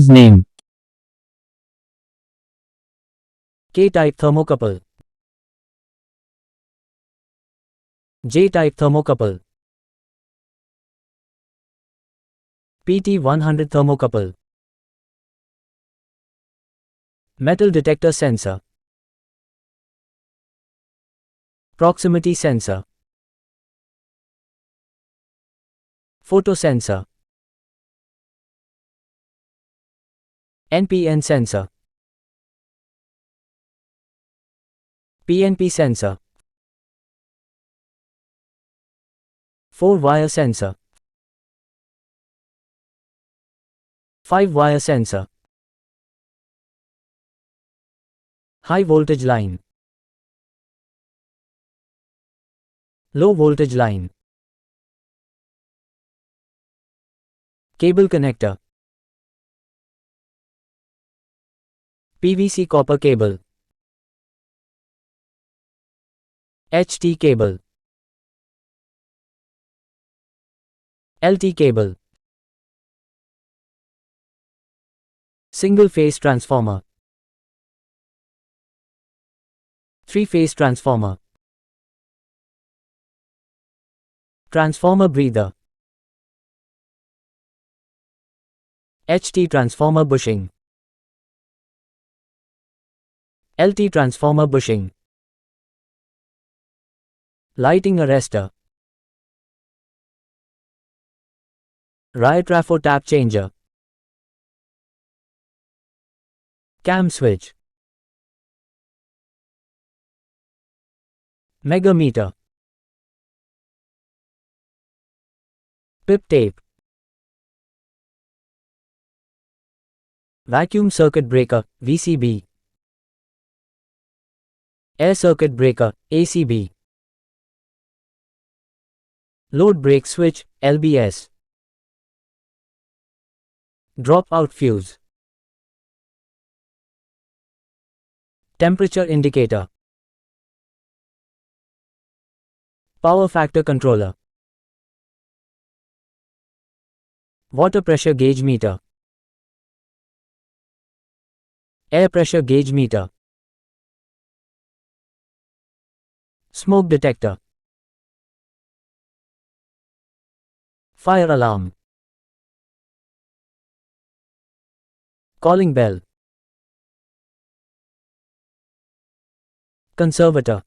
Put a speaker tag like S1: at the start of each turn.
S1: Use name.
S2: K-type thermocouple. J-type thermocouple. PT100 thermocouple. Metal detector sensor. Proximity sensor. Photo sensor. NPN sensor. PNP sensor. 4-wire sensor. 5-wire sensor. High voltage line. Low voltage line. Cable connector. PVC copper cable. HT cable. LT cable. Single phase transformer. 3-phase transformer. Transformer breather. HT transformer bushing. LT transformer bushing. Lighting arrestor. Riotrafo tap changer. Cam switch. Megameter. Pip tape. Vacuum circuit breaker, VCB. Air circuit breaker, ACB. Load brake switch, LBS. Dropout fuse. Temperature indicator. Power factor controller. Water pressure gauge meter. Air pressure gauge meter. Smoke detector. Fire alarm. Calling bell. Conservator.